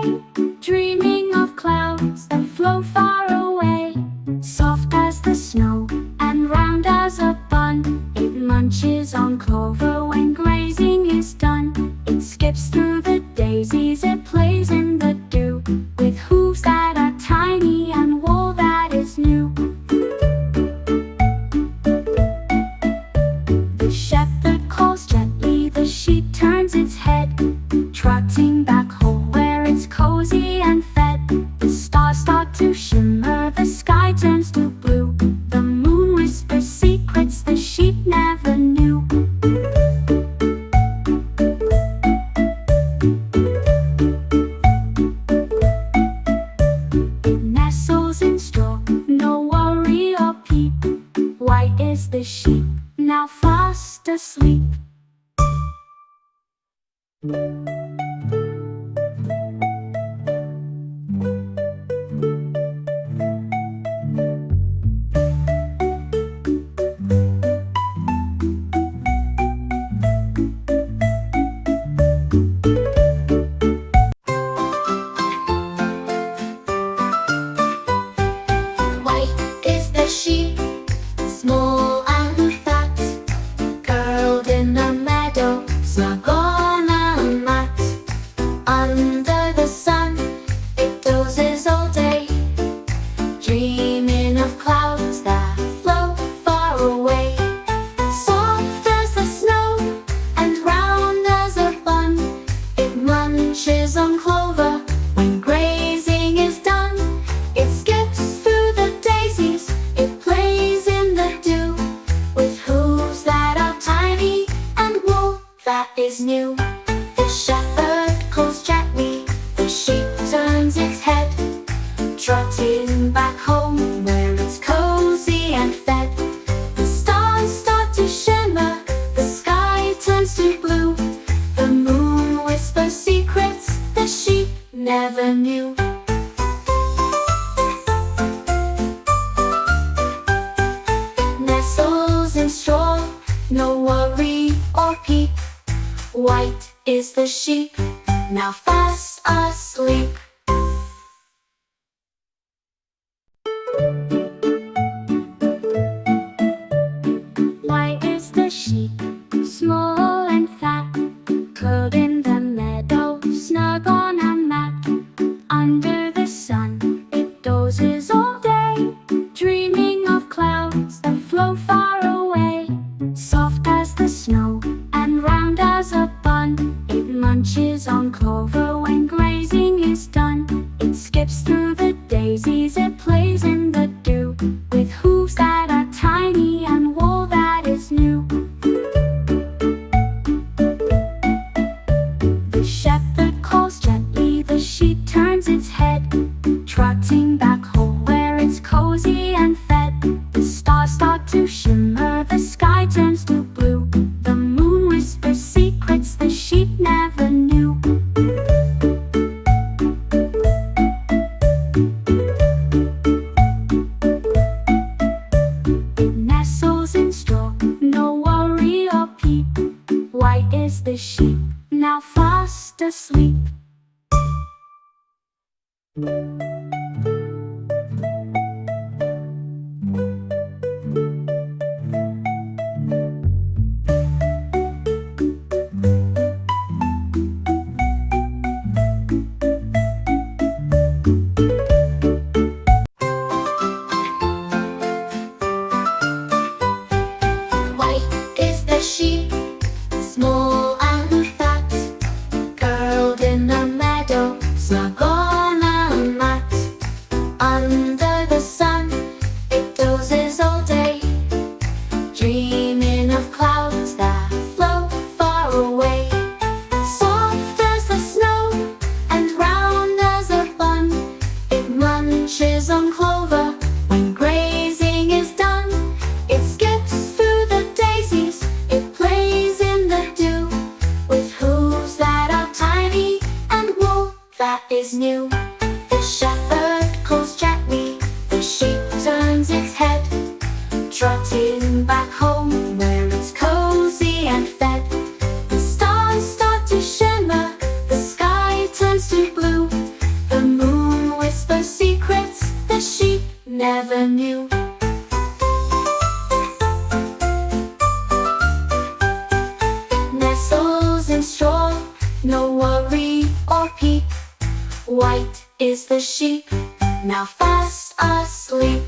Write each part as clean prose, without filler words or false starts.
day, dreaming of clouds that flow far away. Soft as the snow and round as a bun, it munches on clover when grazing is done. It skips through the daisies, it plays in the dew, with hooves that are tiny and wool that is new. The shepherd calls gently, the sheep turns its head, trotting back home where it's cozy and fed. The stars start to shimmer, the sky turns to blue, the moon whispers secrets the sheep never knew. It nestles in straw, no worry or peep. White is the sheep, now fast asleep. White is the sheep, small and fat, curled in a meadow, snug on a mat. Under the sun, it dozes all day, dreaming of clouds that flow far away. Soft as the snow and round as a bun, it munches on clover when grazing is done. It skips through the daisies, it plays in the dew, with hooves that are tiny and wool that is new. The shepherd calls gently, the sheep turns its head, trotting back home where it's cozy and fed. The stars start to shimmer, the sky turns to blue, the moon whispers secrets the sheep never knew. Nestles in straw, no worry or peep. White is the sheep, now fast asleep. White is the sheep, small and fat, curled in the meadow, snug on a mat. Under the sun, it dozes all day, dreaming of clouds that flow far away. Soft as the snow and round as a bun, it munches on clover when grazing is done. It skips through the daisies, it plays in the dew, with hooves that are tiny and wool that is new. The shepherd calls gently, the sheep turns its head, trotting back home where it's cozy and fed. The stars start to shimmer, the sky turns to blue, the moon whispers secrets the sheep never knew. It nestles in straw, no worry or peep. White is the sheep, now fast asleep. White is the sheep, small and fat, curled in a meadow, snug on a mat. Under the sun, it dozes all day, dreaming of clouds that flow far away. Soft as the snow and round as a bun, it munches on clover when grazing is done. It skips through the daisies, it plays in the dew, with hooves that are tiny and wool that is new. The shepherd calls gently, the sheep turns its head, trotting back home where it's cozy and fed. The stars start to shimmer, the sky turns to blue, White is the sheep, now fast asleep.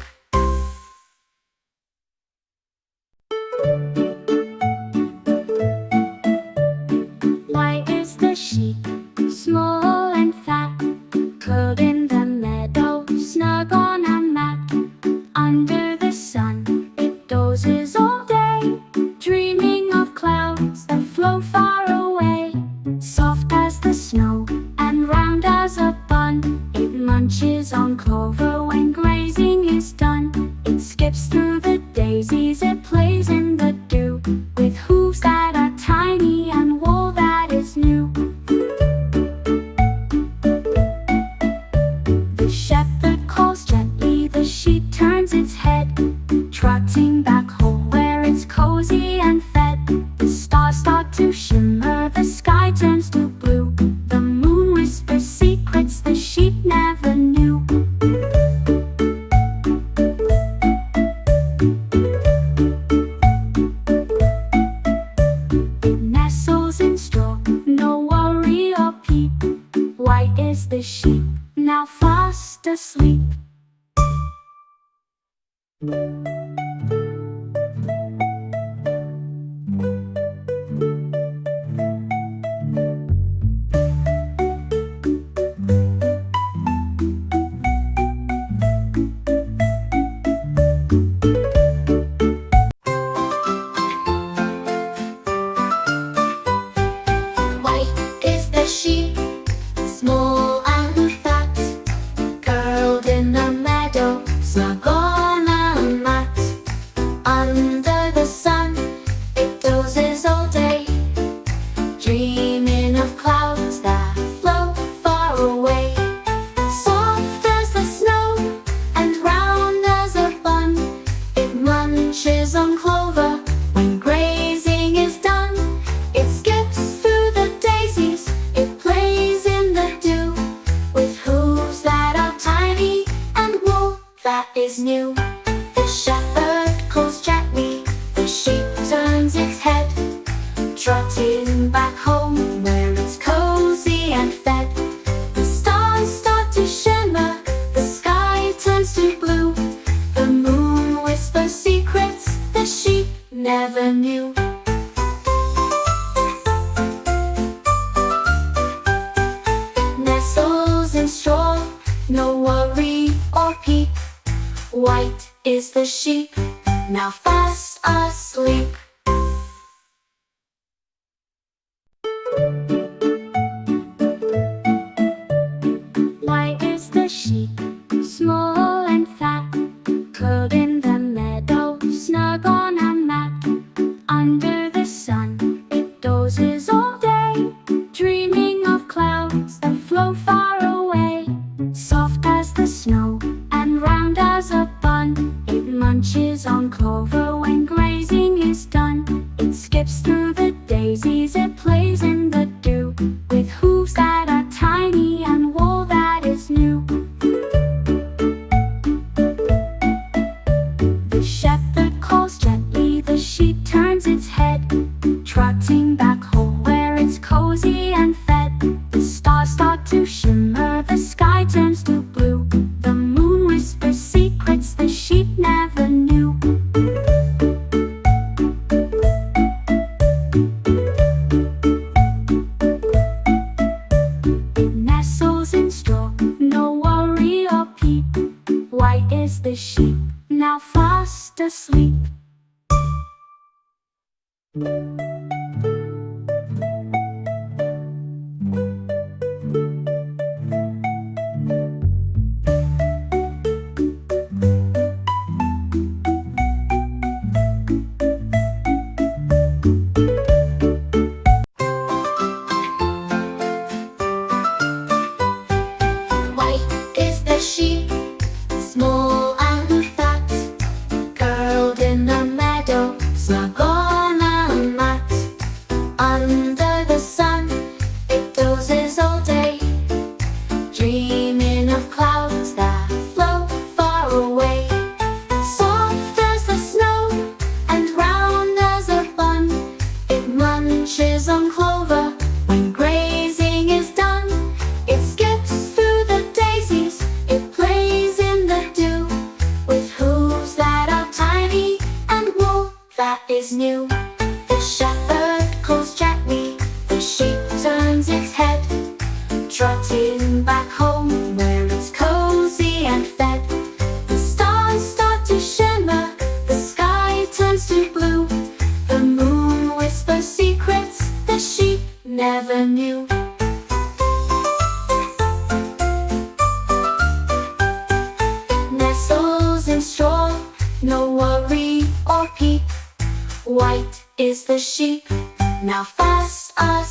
White is the sheep, small and fat, curled in the meadow, snug on a mat. Under the sun, it dozes all day, dreaming of clouds that flow far away. Soft as the snow and round as a bun, it munches on clover when grazing is done. It skips through the daisies, it plays in the dew, with hooves that are tiny and wool that is new. The shepherd calls gently, the sheep turns its head, trotting back home where it's cozy and fed. The stars start to shimmer, the sky turns to blue, the moon whispers secrets the sheep never knew. It nestles in straw, no worry or peep. White is the sheep, now fast asleep. White is the sheep, small and fat, curled in a meadow, snug on a mat. Under the sun, it dozes all day, dreaming of clouds that float far away. Soft as the snow and round as a bun, it munches on clover when grazing is done. It skips through the daisies, it plays in the dew, with hooves that are tiny and wool that is new. The shepherd calls gently, the sheep turns its head, trotting back home where it's cozy and fed. The stars start to shimmer, the sky turns to blue, the moon whispers secrets the sheep never knew. Nestles in straw, no worry or peep. White is the sheep, now fast asleep. White is the sheep, small and fat, curled in the meadow, snug on a mat. Under the sun, it dozes all day, dreaming of clouds that flow far away. Soft as the snow and round as a bun, it munches on clover when grazing is done. no worry or peep. White is the sheep, now fast asleep.